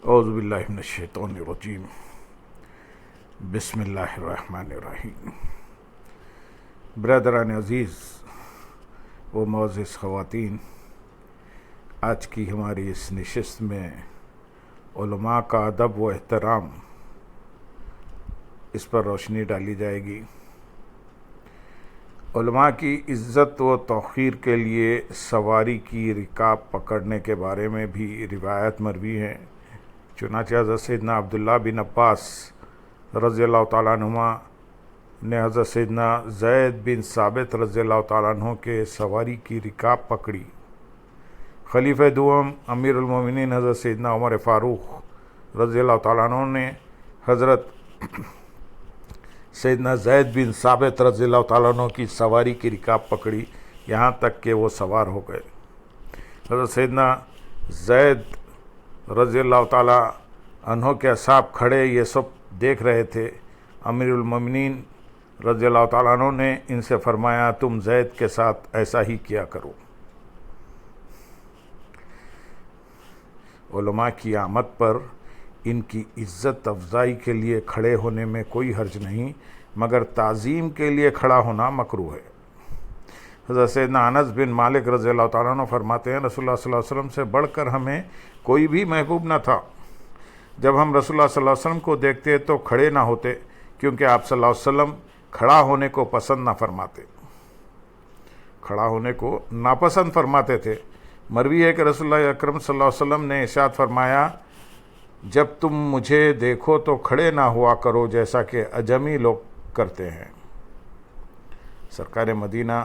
اعوذ باللہ من الشیطان الرجیم بسم اللہ الرحمن الرحیم۔ برادران عزیز و معزز خواتین، آج کی ہماری اس نشست میں علماء کا ادب و احترام، اس پر روشنی ڈالی جائے گی۔ علماء کی عزت و توقیر کے لیے سواری کی رکاب پکڑنے کے بارے میں بھی روایت مروی ہیں۔ چنانچہ حضرت سیدنا عبداللہ بن عباس رضی اللہ تعالیٰ عنہما نے حضرت سیدنا زید بن ثابت رضی اللہ تعالیٰ عنہ کے سواری کی رکاب پکڑی۔ خلیفہ دوم امیر المومنین حضرت سیدنا عمر فاروق رضی اللہ تعالیٰ عنہ نے حضرت سیدنا زید بن ثابت رضی اللہ تعالیٰ عنہ کی سواری کی رکاب پکڑی، یہاں تک کہ وہ سوار ہو گئے۔ حضرت سیدنا زید رضی اللہ تعالیٰ عنہ کے اصحاب کھڑے یہ سب دیکھ رہے تھے۔ امیر المومنین رضی اللہ تعالیٰ عنہ نے ان سے فرمایا، تم زید کے ساتھ ایسا ہی کیا کرو۔ علماء کی آمد پر ان کی عزت افزائی کے لیے کھڑے ہونے میں کوئی حرج نہیں، مگر تعظیم کے لیے کھڑا ہونا مکروہ ہے۔ حضرت سیدنا انس بن مالک رضی اللہ تعالیٰ عنہ فرماتے ہیں، رسول اللہ صلی اللہ علیہ وسلم سے بڑھ کر ہمیں کوئی بھی محبوب نہ تھا۔ جب ہم رسول اللہ صلی اللہ علیہ وسلم کو دیکھتے تو کھڑے نہ ہوتے، کیونکہ آپ صلی اللہ علیہ وسلم کھڑا ہونے کو پسند نہ فرماتے، کھڑا ہونے کو ناپسند فرماتے تھے۔ مروی ہے کہ رسول اللہ اکرم صلی اللہ علیہ وسلم نے ارشاد فرمایا، جب تم مجھے دیکھو تو کھڑے نہ ہوا کرو جیسا کہ اجمی لوگ کرتے ہیں۔ سرکار مدینہ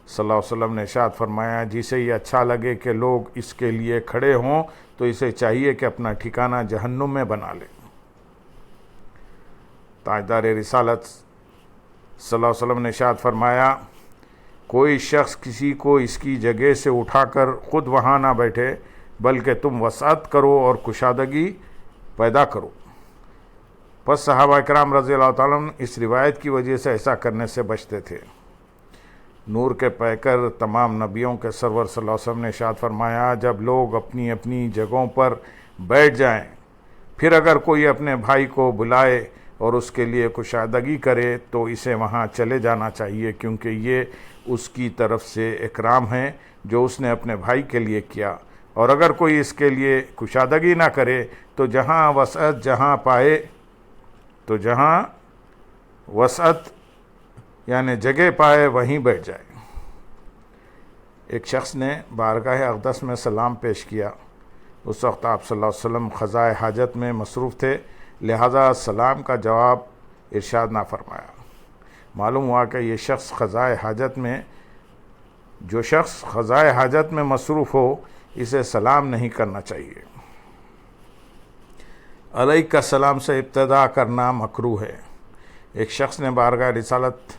صلی اللہ علیہ وسلم نے ارشاد فرمایا، جسے یہ اچھا لگے کہ لوگ اس کے لیے کھڑے ہوں تو اسے چاہیے کہ اپنا ٹھکانہ جہنم میں بنا لے۔ تاجدار رسالت صلی اللہ علیہ وسلم نے ارشاد فرمایا، کوئی شخص کسی کو اس کی جگہ سے اٹھا کر خود وہاں نہ بیٹھے، بلکہ تم وسعت کرو اور کشادگی پیدا کرو۔ پس صحابہ اکرام رضی اللہ تعالیٰ عنہ اس روایت کی وجہ سے ایسا کرنے سے بچتے تھے۔ نور کے پیکر تمام نبیوں کے سرور صلی اللہ علیہ وسلم نے ارشاد فرمایا، جب لوگ اپنی اپنی جگہوں پر بیٹھ جائیں، پھر اگر کوئی اپنے بھائی کو بلائے اور اس کے لیے کشادگی کرے تو اسے وہاں چلے جانا چاہیے، کیونکہ یہ اس کی طرف سے اکرام ہے جو اس نے اپنے بھائی کے لیے کیا۔ اور اگر کوئی اس کے لیے کشادگی نہ کرے تو جہاں وسعت یعنی جگہ پائے وہیں بیٹھ جائے۔ ایک شخص نے بارگاہ اقدس میں سلام پیش کیا۔ اس وقت آپ صلی اللہ علیہ وسلم قضائے حاجت میں مصروف تھے، لہذا سلام کا جواب ارشاد نہ فرمایا۔ معلوم ہوا کہ جو شخص قضائے حاجت میں مصروف ہو، اسے سلام نہیں کرنا چاہیے۔ علیک السلام سے ابتدا کرنا مکروہ ہے۔ ایک شخص نے بارگاہ رسالت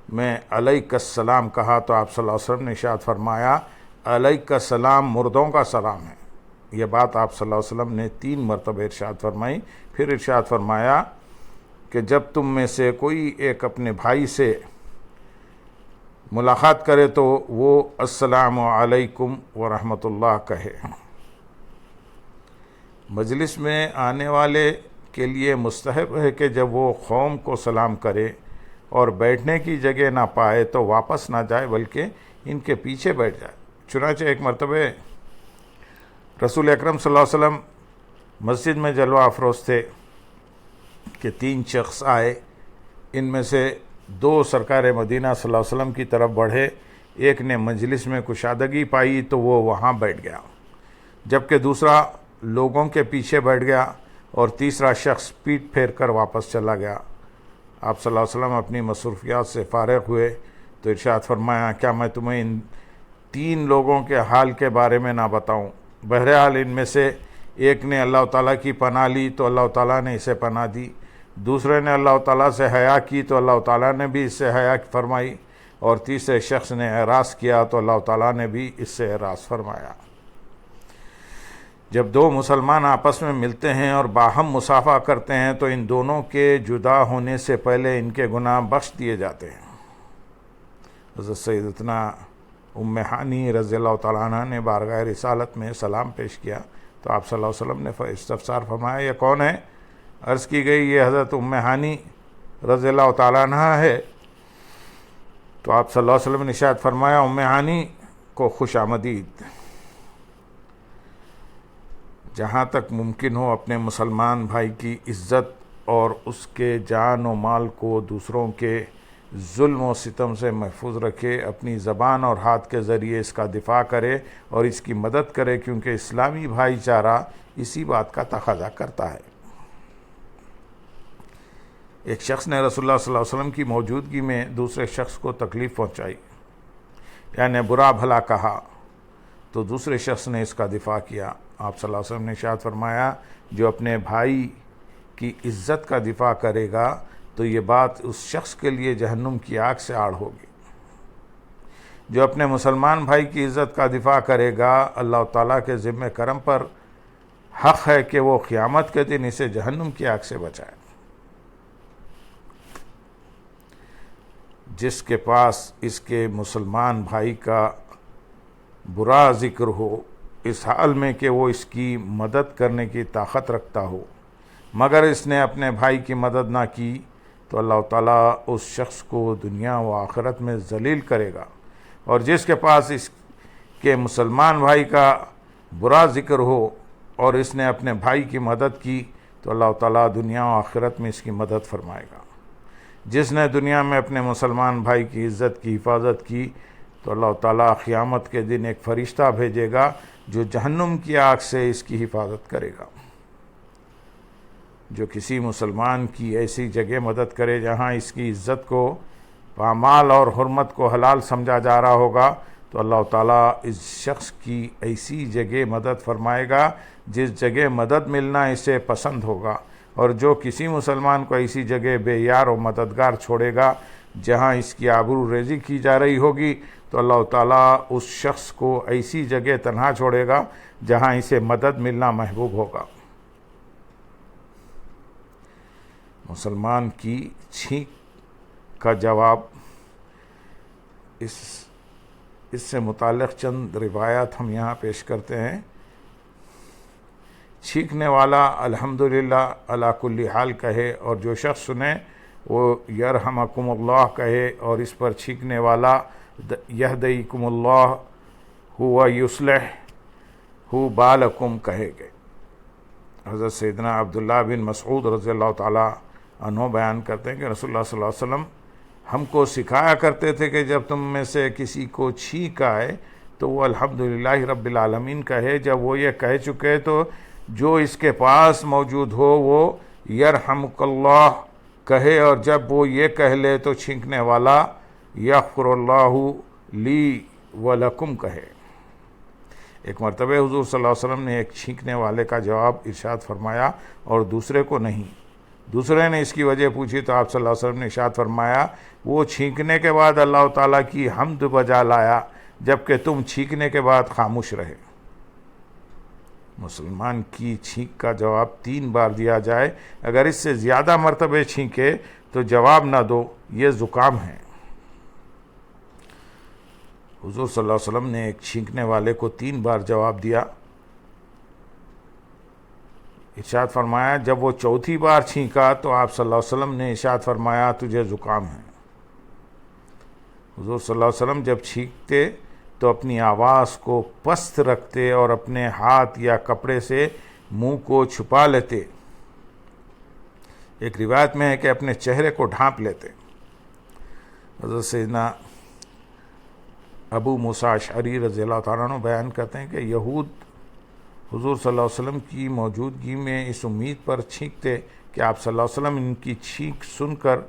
میں علیک السلام کہا تو آپ صلی اللہ علیہ وسلم نے ارشاد فرمایا، علیک السلام مردوں کا سلام ہے۔ یہ بات آپ صلی اللہ علیہ وسلم نے 3 مرتبہ ارشاد فرمائی۔ پھر ارشاد فرمایا کہ جب تم میں سے کوئی ایک اپنے بھائی سے ملاقات کرے تو وہ السلام علیکم ورحمۃ اللہ کہے۔ مجلس میں آنے والے کے لیے مستحب ہے کہ جب وہ قوم کو سلام کرے اور بیٹھنے کی جگہ نہ پائے تو واپس نہ جائے، بلکہ ان کے پیچھے بیٹھ جائے۔ چنانچہ ایک مرتبہ رسول اکرم صلی اللہ علیہ وسلم مسجد میں جلوہ افروز تھے کہ 3 شخص آئے۔ ان میں سے 2 سرکار مدینہ صلی اللہ علیہ وسلم کی طرف بڑھے۔ ایک نے مجلس میں کشادگی پائی تو وہ وہاں بیٹھ گیا، جبکہ دوسرا لوگوں کے پیچھے بیٹھ گیا، اور تیسرا شخص پیٹھ پھیر کر واپس چلا گیا۔ آپ صلی اللہ علیہ وسلم اپنی مصروفیات سے فارغ ہوئے تو ارشاد فرمایا، کیا میں تمہیں ان 3 لوگوں کے حال کے بارے میں نہ بتاؤں؟ بہرحال ان میں سے ایک نے اللہ تعالیٰ کی پناہ لی تو اللہ تعالیٰ نے اسے پناہ دی، دوسرے نے اللہ تعالیٰ سے حیا کی تو اللہ تعالیٰ نے بھی اس سے حیا فرمائی، اور تیسرے شخص نے اعراض کیا تو اللہ تعالیٰ نے بھی اس سے اعراض فرمایا۔ جب 2 مسلمان آپس میں ملتے ہیں اور باہم مصافحہ کرتے ہیں تو ان دونوں کے جدا ہونے سے پہلے ان کے گناہ بخش دیے جاتے ہیں۔ حضرت سیدتنا ام ہانی رضی اللہ تعالیٰ عنہ نے بارگاہ رسالت میں سلام پیش کیا تو آپ صلی اللہ علیہ وسلم نے استفسار فرمایا یہ کون ہے؟ عرض کی گئی یہ حضرت ام ہانی رضی اللہ تعالیٰ عنہ ہے۔ تو آپ صلی اللہ علیہ وسلم نے ارشاد فرمایا ام ہانی کو خوش آمدید۔ جہاں تک ممکن ہو اپنے مسلمان بھائی کی عزت اور اس کے جان و مال کو دوسروں کے ظلم و ستم سے محفوظ رکھے، اپنی زبان اور ہاتھ کے ذریعے اس کا دفاع کرے اور اس کی مدد کرے، کیونکہ اسلامی بھائی چارہ اسی بات کا تقاضا کرتا ہے۔ ایک شخص نے رسول اللہ صلی اللہ علیہ وسلم کی موجودگی میں دوسرے شخص کو تکلیف پہنچائی، یعنی برا بھلا کہا، تو دوسرے شخص نے اس کا دفاع کیا۔ آپ صلی اللہ علیہ وسلم نے ارشاد فرمایا جو اپنے بھائی کی عزت کا دفاع کرے گا تو یہ بات اس شخص کے لیے جہنم کی آگ سے آڑ ہوگی۔ جو اپنے مسلمان بھائی کی عزت کا دفاع کرے گا اللہ تعالیٰ کے ذمہ کرم پر حق ہے کہ وہ قیامت کے دن اسے جہنم کی آگ سے بچائے۔ جس کے پاس اس کے مسلمان بھائی کا برا ذکر ہو اس حال میں کہ وہ اس کی مدد کرنے کی طاقت رکھتا ہو، مگر اس نے اپنے بھائی کی مدد نہ کی، تو اللہ تعالیٰ اس شخص کو دنیا و آخرت میں ذلیل کرے گا۔ اور جس کے پاس اس کے مسلمان بھائی کا برا ذکر ہو اور اس نے اپنے بھائی کی مدد کی تو اللہ تعالیٰ دنیا و آخرت میں اس کی مدد فرمائے گا۔ جس نے دنیا میں اپنے مسلمان بھائی کی عزت کی حفاظت کی تو اللہ تعالیٰ قیامت کے دن ایک فرشتہ بھیجے گا جو جہنم کی آگ سے اس کی حفاظت کرے گا۔ جو کسی مسلمان کی ایسی جگہ مدد کرے جہاں اس کی عزت کو پامال اور حرمت کو حلال سمجھا جا رہا ہوگا تو اللہ تعالیٰ اس شخص کی ایسی جگہ مدد فرمائے گا جس جگہ مدد ملنا اسے پسند ہوگا، اور جو کسی مسلمان کو ایسی جگہ بے یار و مددگار چھوڑے گا جہاں اس کی آبرو ریزی کی جا رہی ہوگی تو اللہ تعالیٰ اس شخص کو ایسی جگہ تنہا چھوڑے گا جہاں اسے مدد ملنا محبوب ہوگا۔ مسلمان کی چھینک کا جواب، اس سے متعلق چند روایات ہم یہاں پیش کرتے ہیں۔ چھینکنے والا الحمدللہ علی کل حال کہے، اور جو شخص سنے وہ یرحمکم اللہ کہے، اور اس پر چھینکنے والا یہدیکم اللہ ہوا یصلح ہو بالکم کہے گئے۔ حضرت سیدنا عبداللہ بن مسعود رضی اللہ تعالیٰ عنہ بیان کرتے ہیں کہ رسول اللہ صلی اللہ علیہ وسلم ہم کو سکھایا کرتے تھے کہ جب تم میں سے کسی کو چھینک آئے تو وہ الحمدللہ رب العالمین کہے۔ جب وہ یہ کہہ چکے تو جو اس کے پاس موجود ہو وہ یرحمک اللہ کہے، اور جب وہ یہ کہہ لے تو چھینکنے والا یغفر اللہ لی ولکم کہے۔ ایک مرتبہ حضور صلی اللہ علیہ وسلم نے ایک چھینکنے والے کا جواب ارشاد فرمایا اور دوسرے کو نہیں۔ دوسرے نے اس کی وجہ پوچھی تو آپ صلی اللہ علیہ وسلم نے ارشاد فرمایا وہ چھینکنے کے بعد اللہ تعالیٰ کی حمد بجا لایا جبکہ تم چھینکنے کے بعد خاموش رہے۔ مسلمان کی چھینک کا جواب 3 بار دیا جائے، اگر اس سے زیادہ مرتبہ چھینکے تو جواب نہ دو، یہ زکام ہے۔ حضور صلی اللہ علیہ وسلم نے ایک چھینکنے والے کو 3 بار جواب دیا۔ ارشاد فرمایا جب وہ 4تھی بار چھینکا تو آپ صلی اللہ علیہ وسلم نے ارشاد فرمایا تجھے زکام ہے۔ حضور صلی اللہ علیہ وسلم جب چھینکتے تو اپنی آواز کو پست رکھتے اور اپنے ہاتھ یا کپڑے سے منہ کو چھپا لیتے۔ ایک روایت میں ہے کہ اپنے چہرے کو ڈھانپ لیتے۔ حضرت سیدنا ابو موسیٰ اشعری رضی اللہ تعالیٰ عنہ بیان کرتے ہیں کہ یہود حضور صلی اللہ علیہ وسلم کی موجودگی میں اس امید پر چھینکتے کہ آپ صلی اللہ علیہ وسلم ان کی چھینک سن کر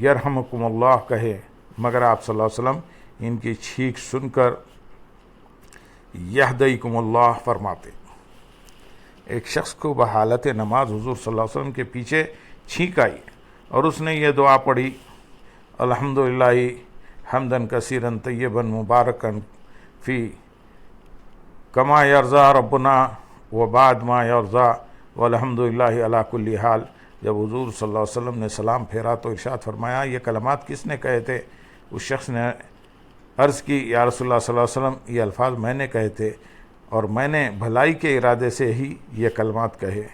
یرحمکم اللہ کہے، مگر آپ صلی اللہ علیہ وسلم ان کی چھینک سن کر یہدیکم اللہ فرماتے۔ ایک شخص کو بحالت نماز حضور صلی اللہ علیہ وسلم کے پیچھے چھینک آئی اور اس نے یہ دعا پڑھی الحمدللہ حمدن کثیرن طیبن مبارکن فی کما یرضا ربنا و بعد ما یرضا والحمدللہ علی کل حال۔ جب حضور صلی اللہ علیہ وسلم نے سلام پھیرا تو ارشاد فرمایا یہ کلمات کس نے کہے تھے؟ اس شخص نے عرض کی یا رسول اللہ صلی اللہ علیہ وسلم یہ الفاظ میں نے کہے تھے، اور میں نے بھلائی کے ارادے سے ہی یہ کلمات کہے۔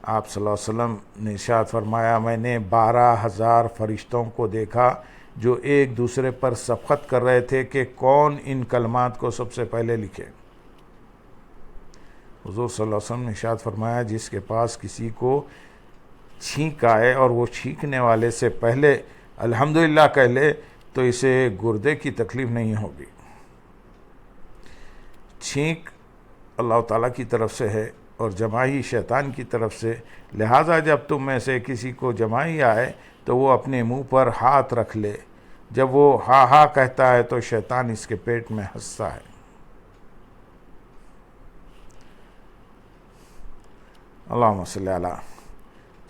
آپ صلی اللہ علیہ وسلم نے ارشاد فرمایا، میں نے 12,000 فرشتوں کو دیکھا جو ایک دوسرے پر سبقت کر رہے تھے کہ کون ان کلمات کو سب سے پہلے لکھے۔ حضور صلی اللہ علیہ وسلم نے ارشاد فرمایا، جس کے پاس کسی کو چھینک آئے اور وہ چھینکنے والے سے پہلے الحمدللہ کہہ لے تو اسے گردے کی تکلیف نہیں ہوگی۔ چھینک اللہ تعالیٰ کی طرف سے ہے اور جمائی شیطان کی طرف سے، لہٰذا جب تم میں سے کسی کو جمائی آئے تو وہ اپنے منہ پر ہاتھ رکھ لے، جب وہ ہا ہا کہتا ہے تو شیطان اس کے پیٹ میں ہنستا ہے۔ اللہم صلی علی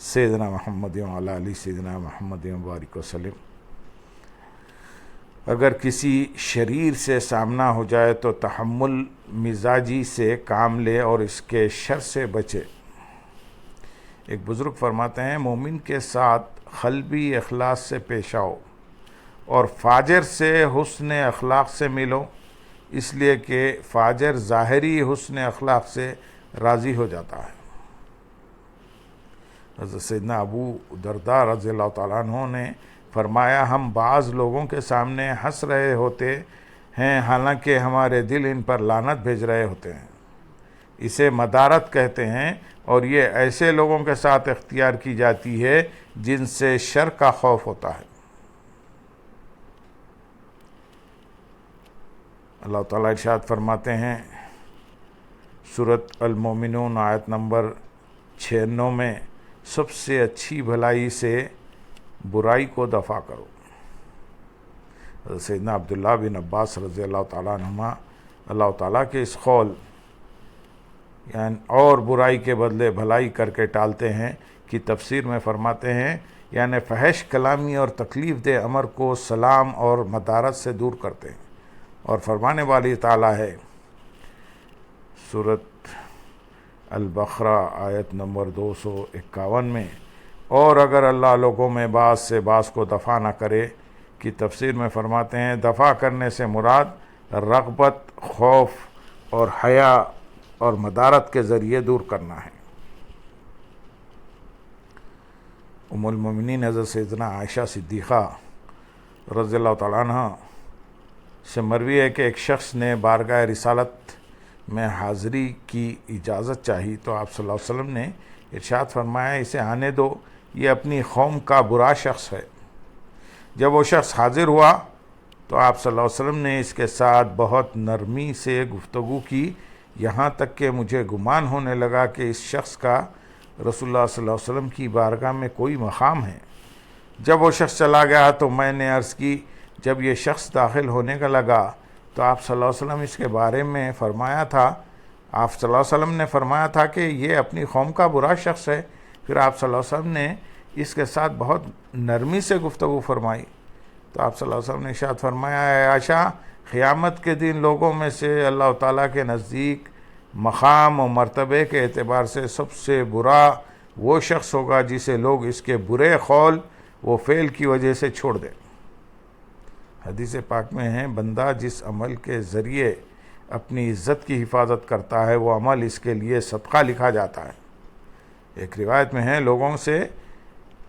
سیدنا محمد وعلی آل سیدنا محمد وبارک وسلم۔ اگر کسی شریر سے سامنا ہو جائے تو تحمل مزاجی سے کام لے اور اس کے شر سے بچے۔ ایک بزرگ فرماتے ہیں، مومن کے ساتھ قلبی اخلاص سے پیش آؤ اور فاجر سے حسن اخلاق سے ملو، اس لیے کہ فاجر ظاہری حسن اخلاق سے راضی ہو جاتا ہے۔ حضرت سیدنا ابو درداء رضی اللہ تعالیٰ عنہ نے فرمایا، ہم بعض لوگوں کے سامنے ہنس رہے ہوتے ہیں حالانکہ ہمارے دل ان پر لعنت بھیج رہے ہوتے ہیں۔ اسے مدارت کہتے ہیں اور یہ ایسے لوگوں کے ساتھ اختیار کی جاتی ہے جن سے شر کا خوف ہوتا ہے۔ اللہ تعالیٰ ارشاد فرماتے ہیں سورۃ المومنون آیت نمبر 96 میں، سب سے اچھی بھلائی سے برائی کو دفع کرو۔ سیدنا عبداللہ بن عباس رضی اللہ تعالیٰ عنہما اللہ تعالیٰ کے اس قول یعنی اور برائی کے بدلے بھلائی کر کے ٹالتے ہیں کی تفسیر میں فرماتے ہیں، یعنی فحش کلامی اور تکلیف دہ امر کو سلام اور مدارت سے دور کرتے ہیں، اور فرمانے والی تعالیٰ ہے سورۃ البقرہ آیت نمبر 251 میں، اور اگر اللہ لوگوں میں بعض سے بعض کو دفع نہ کرے کی تفسیر میں فرماتے ہیں، دفع کرنے سے مراد رغبت، خوف اور حیا اور مدارت کے ذریعے دور کرنا ہے۔ ام المومنین حضرت سیدنا عائشہ صدیقہ رضی اللہ تعالیٰ عنہ سے مروی ہے کہ ایک شخص نے بارگاہ رسالت میں حاضری کی اجازت چاہی تو آپ صلی اللہ علیہ وسلم نے ارشاد فرمایا، اسے آنے دو، یہ اپنی قوم کا برا شخص ہے۔ جب وہ شخص حاضر ہوا تو آپ صلی اللہ علیہ وسلم نے اس کے ساتھ بہت نرمی سے گفتگو کی، یہاں تک کہ مجھے گمان ہونے لگا کہ اس شخص کا رسول اللہ صلی اللہ علیہ وسلم کی بارگاہ میں کوئی مقام ہے۔ جب وہ شخص چلا گیا تو میں نے عرض کی، جب یہ شخص داخل ہونے کا لگا تو آپ صلی اللہ علیہ وسلم اس کے بارے میں فرمایا تھا، آپ صلی اللہ علیہ وسلم نے فرمایا تھا کہ یہ اپنی قوم کا برا شخص ہے۔ پھر آپ صلی اللہ علیہ وسلم نے اس کے ساتھ بہت نرمی سے گفتگو فرمائی تو آپ صلی اللہ علیہ وسلم نے ارشاد فرمایا، اے عائشہ، قیامت کے دن لوگوں میں سے اللہ تعالیٰ کے نزدیک مقام و مرتبے کے اعتبار سے سب سے برا وہ شخص ہوگا جسے لوگ اس کے برے قول و فعل کی وجہ سے چھوڑ دیں۔ حدیث پاک میں ہے، بندہ جس عمل کے ذریعے اپنی عزت کی حفاظت کرتا ہے وہ عمل اس کے لیے صدقہ لکھا جاتا ہے۔ ایک روایت میں ہے، لوگوں سے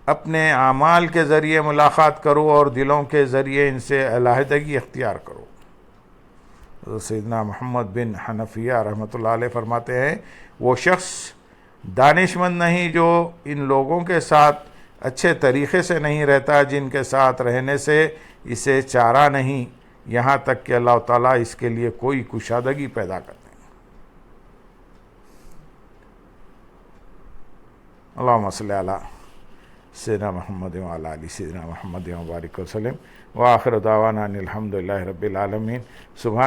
اپنے اعمال کے ذریعے ملاقات کرو اور دلوں کے ذریعے ان سے علیحدگی اختیار کرو۔ سیدنا محمد بن حنفیہ رحمۃ اللہ علیہ فرماتے ہیں، وہ شخص دانش مند نہیں جو ان لوگوں کے ساتھ اچھے طریقے سے نہیں رہتا جن کے ساتھ رہنے سے اسے چارہ نہیں، یہاں تک کہ اللہ تعالیٰ اس کے لیے کوئی کشادگی پیدا کرتے ہیں۔ اللہم صلی علی سیدنا محمد وعلی آل سیدنا محمد وبارک وسلم، وآخر دعوانا ان الحمد للہ رب العالمین۔ سبحان